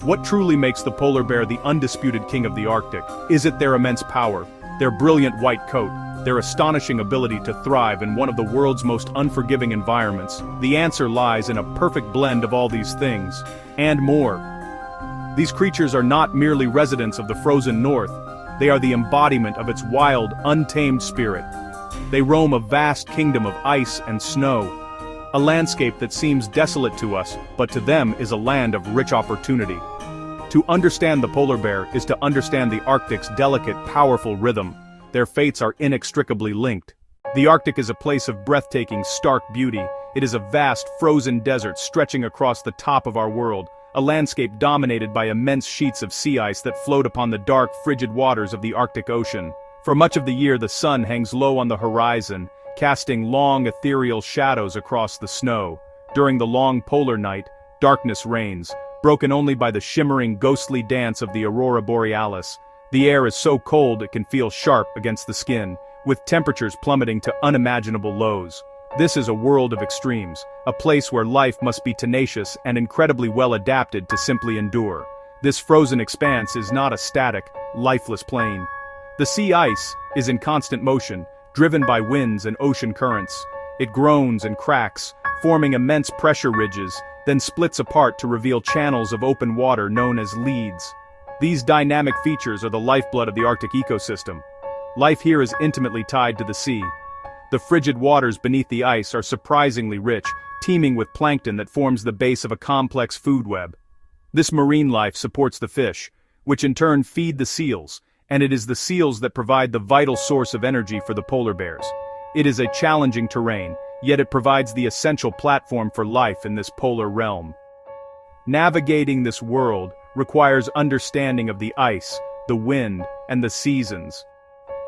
What truly makes the polar bear the undisputed king of the Arctic? Is it their immense power, their brilliant white coat, their astonishing ability to thrive in one of the world's most unforgiving environments? The answer lies in a perfect blend of all these things, and more. These creatures are not merely residents of the frozen north, they are the embodiment of its wild, untamed spirit. They roam a vast kingdom of ice and snow, a landscape that seems desolate to us, but to them is a land of rich opportunity. To understand the polar bear is to understand the Arctic's delicate, powerful rhythm. Their fates are inextricably linked. The Arctic is a place of breathtaking, stark beauty. It is a vast, frozen desert stretching across the top of our world, a landscape dominated by immense sheets of sea ice that float upon the dark, frigid waters of the Arctic Ocean. For much of the year the sun hangs low on the horizon, casting long, ethereal shadows across the snow. During the long polar night, darkness reigns, broken only by the shimmering, ghostly dance of the aurora borealis. The air is so cold it can feel sharp against the skin, with temperatures plummeting to unimaginable lows. This is a world of extremes, a place where life must be tenacious and incredibly well adapted to simply endure. This frozen expanse is not a static, lifeless plain. The sea ice is in constant motion, driven by winds and ocean currents. It groans and cracks, forming immense pressure ridges, then splits apart to reveal channels of open water known as leads. These dynamic features are the lifeblood of the Arctic ecosystem. Life here is intimately tied to the sea. The frigid waters beneath the ice are surprisingly rich, teeming with plankton that forms the base of a complex food web. This marine life supports the fish, which in turn feed the seals, and it is the seals that provide the vital source of energy for the polar bears. It is a challenging terrain, yet it provides the essential platform for life in this polar realm. Navigating this world requires understanding of the ice, the wind, and the seasons.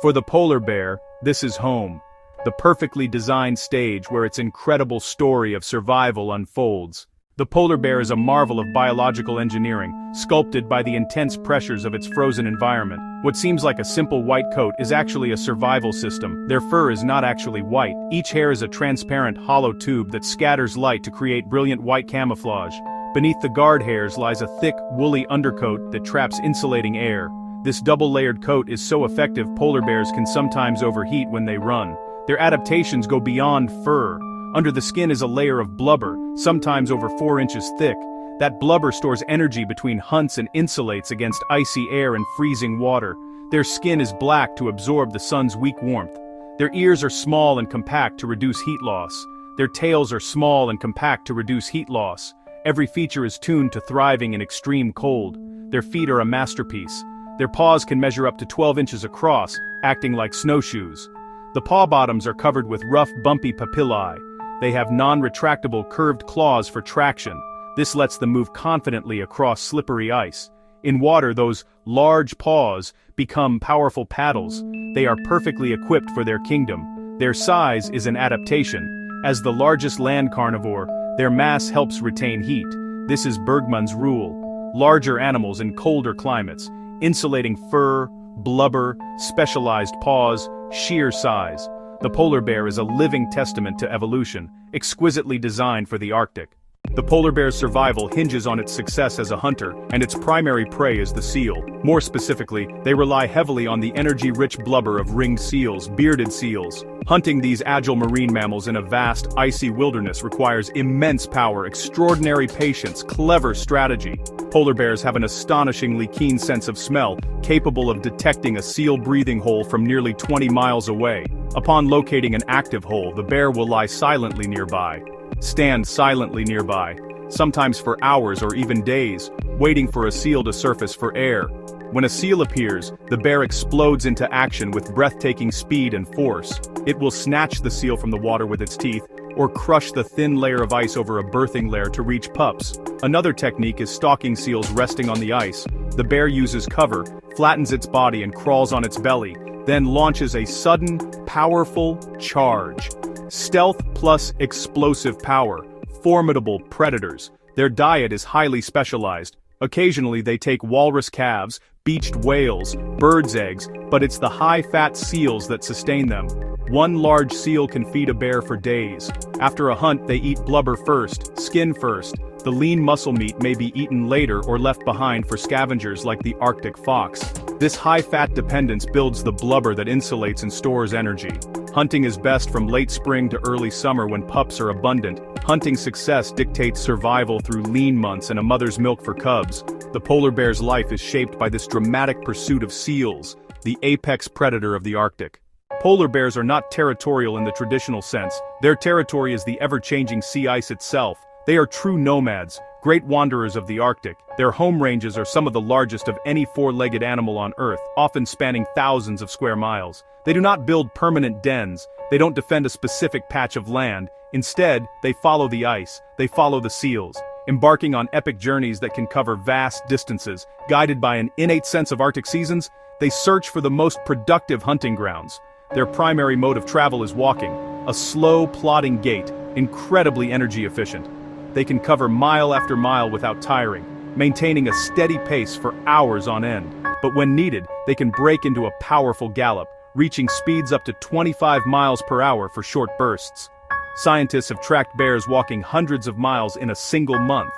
For the polar bear, this is home, the perfectly designed stage where its incredible story of survival unfolds. The polar bear is a marvel of biological engineering, sculpted by the intense pressures of its frozen environment. What seems like a simple white coat is actually a survival system. Their fur is not actually white. Each hair is a transparent, hollow tube that scatters light to create brilliant white camouflage. Beneath the guard hairs lies a thick, woolly undercoat that traps insulating air. This double-layered coat is so effective polar bears can sometimes overheat when they run. Their adaptations go beyond fur. Under the skin is a layer of blubber, sometimes over 4 inches thick. That blubber stores energy between hunts and insulates against icy air and freezing water. Their skin is black to absorb the sun's weak warmth. Their ears are small and compact to reduce heat loss. Their tails are small and compact to reduce heat loss. Every feature is tuned to thriving in extreme cold. Their feet are a masterpiece. Their paws can measure up to 12 inches across, acting like snowshoes. The paw bottoms are covered with rough, bumpy papillae. They have non-retractable curved claws for traction. This lets them move confidently across slippery ice. In water, those large paws become powerful paddles. They are perfectly equipped for their kingdom. Their size is an adaptation. As the largest land carnivore, their mass helps retain heat. This is Bergmann's rule. Larger animals in colder climates, insulating fur, blubber, specialized paws, sheer size. The polar bear is a living testament to evolution, exquisitely designed for the Arctic. The polar bear's survival hinges on its success as a hunter, and its primary prey is the seal. More specifically, they rely heavily on the energy-rich blubber of ringed seals, bearded seals. Hunting these agile marine mammals in a vast, icy wilderness requires immense power, extraordinary patience, clever strategy. Polar bears have an astonishingly keen sense of smell, capable of detecting a seal breathing hole from nearly 20 miles away. Upon locating an active hole, the bear will lie silently nearby. Stand silently nearby, sometimes for hours or even days, waiting for a seal to surface for air. When a seal appears, the bear explodes into action with breathtaking speed and force. It will snatch the seal from the water with its teeth, or crush the thin layer of ice over a birthing layer to reach pups. Another technique is stalking seals resting on the ice. The bear uses cover, flattens its body and crawls on its belly, then launches a sudden, powerful charge. Stealth plus explosive power. Formidable predators. Their diet is highly specialized. Occasionally they take walrus calves, beached whales, birds' eggs, but it's the high-fat seals that sustain them. One large seal can feed a bear for days. After a hunt they eat blubber first, skin first, The lean muscle meat may be eaten later or left behind for scavengers like the Arctic fox. This high-fat dependence builds the blubber that insulates and stores energy. Hunting is best from late spring to early summer when pups are abundant. Hunting success dictates survival through lean months and a mother's milk for cubs. The polar bear's life is shaped by this dramatic pursuit of seals, the apex predator of the Arctic. Polar bears are not territorial in the traditional sense. Their territory is the ever-changing sea ice itself. They are true nomads, great wanderers of the Arctic. Their home ranges are some of the largest of any four-legged animal on Earth, often spanning thousands of square miles. They do not build permanent dens. They don't defend a specific patch of land. Instead, they follow the ice. They follow the seals, embarking on epic journeys that can cover vast distances. Guided by an innate sense of Arctic seasons, they search for the most productive hunting grounds. Their primary mode of travel is walking, a slow, plodding gait, incredibly energy efficient. They can cover mile after mile without tiring, maintaining a steady pace for hours on end. But when needed, they can break into a powerful gallop, reaching speeds up to 25 miles per hour for short bursts. Scientists have tracked bears walking hundreds of miles in a single month.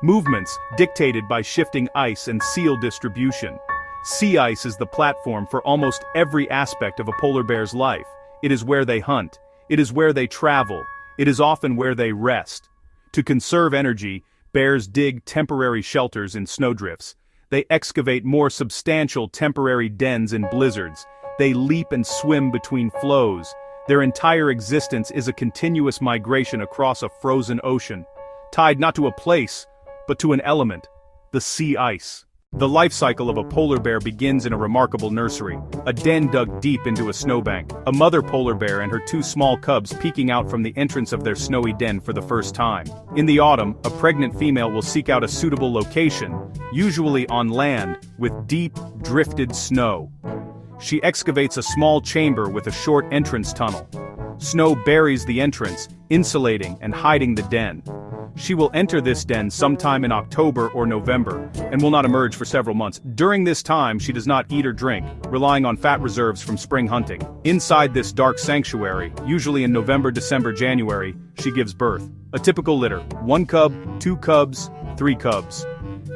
Movements dictated by shifting ice and seal distribution. Sea ice is the platform for almost every aspect of a polar bear's life. It is where they hunt. It is where they travel. It is often where they rest. To conserve energy, bears dig temporary shelters in snowdrifts. They excavate more substantial temporary dens in blizzards. They leap and swim between flows. Their entire existence is a continuous migration across a frozen ocean, tied not to a place, but to an element, the sea ice. The life cycle of a polar bear begins in a remarkable nursery, a den dug deep into a snowbank, a mother polar bear and her two small cubs peeking out from the entrance of their snowy den for the first time. In the autumn, a pregnant female will seek out a suitable location, usually on land, with deep, drifted snow. She excavates a small chamber with a short entrance tunnel. Snow buries the entrance, insulating and hiding the den. She will enter this den sometime in October or November, and will not emerge for several months. During this time, she does not eat or drink, relying on fat reserves from spring hunting. Inside this dark sanctuary, usually in November, December, January, she gives birth. A typical litter: 1 cub, 2 cubs, 3 cubs.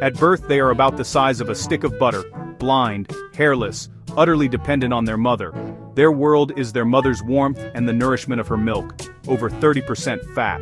At birth, they are about the size of a stick of butter, blind, hairless, utterly dependent on their mother. Their world is their mother's warmth and the nourishment of her milk, over 30% fat.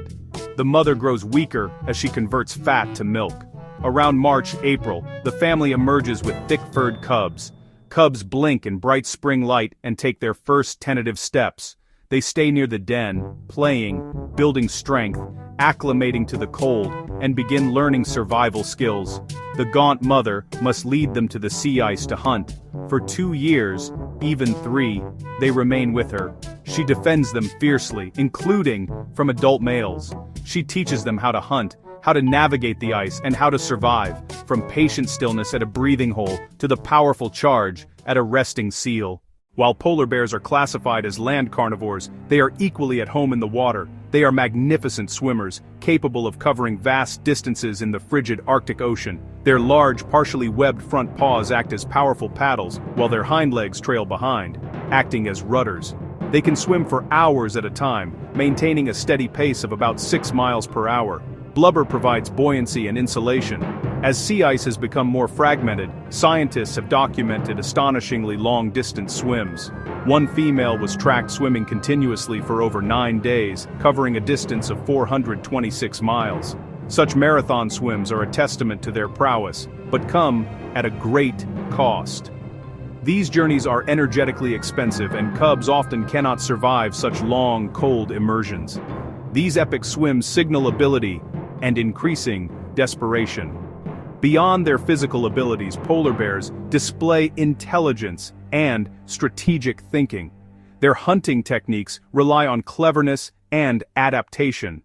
The mother grows weaker as she converts fat to milk. Around March, April, the family emerges with thick-furred cubs. Cubs blink in bright spring light and take their first tentative steps. They stay near the den, playing, building strength, acclimating to the cold, and begin learning survival skills. The gaunt mother must lead them to the sea ice to hunt. For 2 years, even 3, they remain with her. She defends them fiercely, including from adult males. She teaches them how to hunt, how to navigate the ice, and how to survive, from patient stillness at a breathing hole to the powerful charge at a resting seal. While polar bears are classified as land carnivores, they are equally at home in the water. They are magnificent swimmers, capable of covering vast distances in the frigid Arctic Ocean. Their large, partially webbed front paws act as powerful paddles, while their hind legs trail behind, acting as rudders. They can swim for hours at a time, maintaining a steady pace of about 6 miles per hour. Blubber provides buoyancy and insulation. As sea ice has become more fragmented, scientists have documented astonishingly long-distance swims. One female was tracked swimming continuously for over 9 days, covering a distance of 426 miles. Such marathon swims are a testament to their prowess, but come at a great cost. These journeys are energetically expensive, and cubs often cannot survive such long, cold immersions. These epic swims signal ability and increasing desperation. Beyond their physical abilities, polar bears display intelligence and strategic thinking. Their hunting techniques rely on cleverness and adaptation.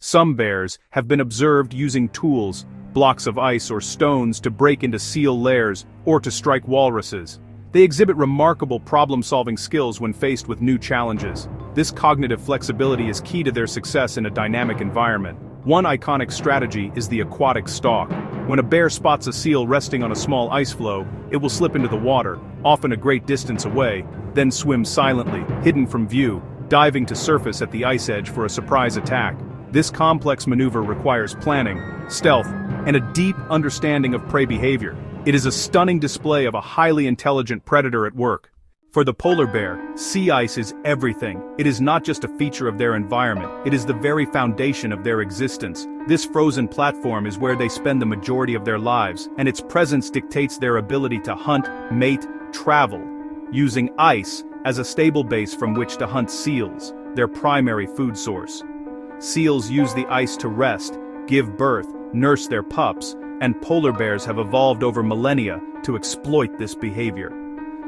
Some bears have been observed using tools, blocks of ice or stones, to break into seal lairs or to strike walruses. They exhibit remarkable problem-solving skills when faced with new challenges. This cognitive flexibility is key to their success in a dynamic environment. One iconic strategy is the aquatic stalk. When a bear spots a seal resting on a small ice floe, it will slip into the water, often a great distance away, then swim silently, hidden from view, diving to surface at the ice edge for a surprise attack. This complex maneuver requires planning, stealth, and a deep understanding of prey behavior. It is a stunning display of a highly intelligent predator at work. For the polar bear, sea ice is everything. It is not just a feature of their environment, it is the very foundation of their existence. This frozen platform is where they spend the majority of their lives, and its presence dictates their ability to hunt, mate, travel, using ice as a stable base from which to hunt seals, their primary food source. Seals use the ice to rest, give birth, nurse their pups, and polar bears have evolved over millennia to exploit this behavior.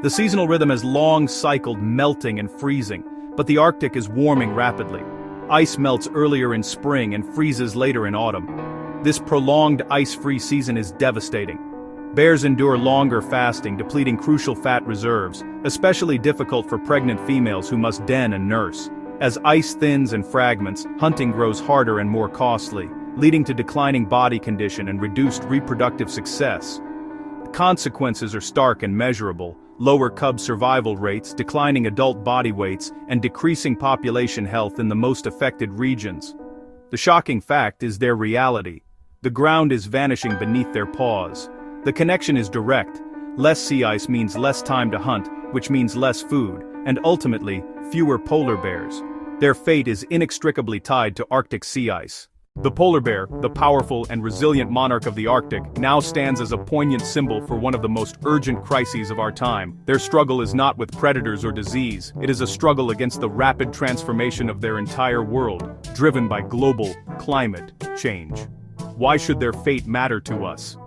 The seasonal rhythm has long cycled melting and freezing, but the Arctic is warming rapidly. Ice melts earlier in spring and freezes later in autumn. This prolonged ice-free season is devastating. Bears endure longer fasting, depleting crucial fat reserves, especially difficult for pregnant females who must den and nurse. As ice thins and fragments, hunting grows harder and more costly, leading to declining body condition and reduced reproductive success. The consequences are stark and measurable: lower cub survival rates, declining adult body weights, and decreasing population health in the most affected regions. The shocking fact is their reality. The ground is vanishing beneath their paws. The connection is direct. Less sea ice means less time to hunt, which means less food, and ultimately, fewer polar bears. Their fate is inextricably tied to Arctic sea ice. The polar bear, the powerful and resilient monarch of the Arctic, now stands as a poignant symbol for one of the most urgent crises of our time. Their struggle is not with predators or disease, it is a struggle against the rapid transformation of their entire world, driven by global climate change. Why should their fate matter to us?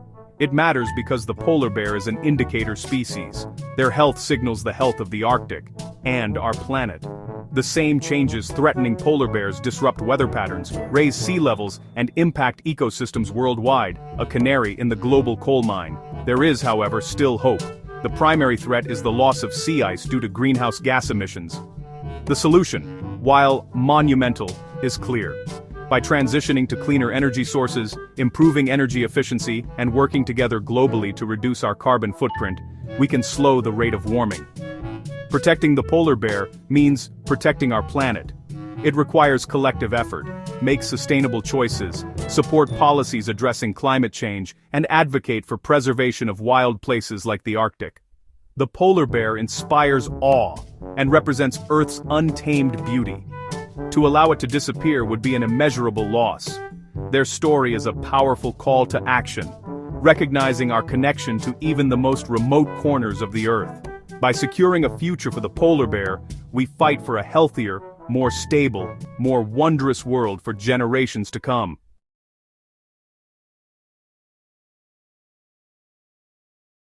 It matters because the polar bear is an indicator species. Their health signals the health of the Arctic and our planet. The same changes threatening polar bears disrupt weather patterns, raise sea levels, and impact ecosystems worldwide, a canary in the global coal mine. There is, however, still hope. The primary threat is the loss of sea ice due to greenhouse gas emissions. The solution, while monumental, is clear. By transitioning to cleaner energy sources, improving energy efficiency, and working together globally to reduce our carbon footprint, we can slow the rate of warming. Protecting the polar bear means protecting our planet. It requires collective effort, make sustainable choices, support policies addressing climate change, and advocate for preservation of wild places like the Arctic. The polar bear inspires awe and represents Earth's untamed beauty. To allow it to disappear would be an immeasurable loss. Their story is a powerful call to action, recognizing our connection to even the most remote corners of the Earth. By securing a future for the polar bear, we fight for a healthier, more stable, more wondrous world for generations to come.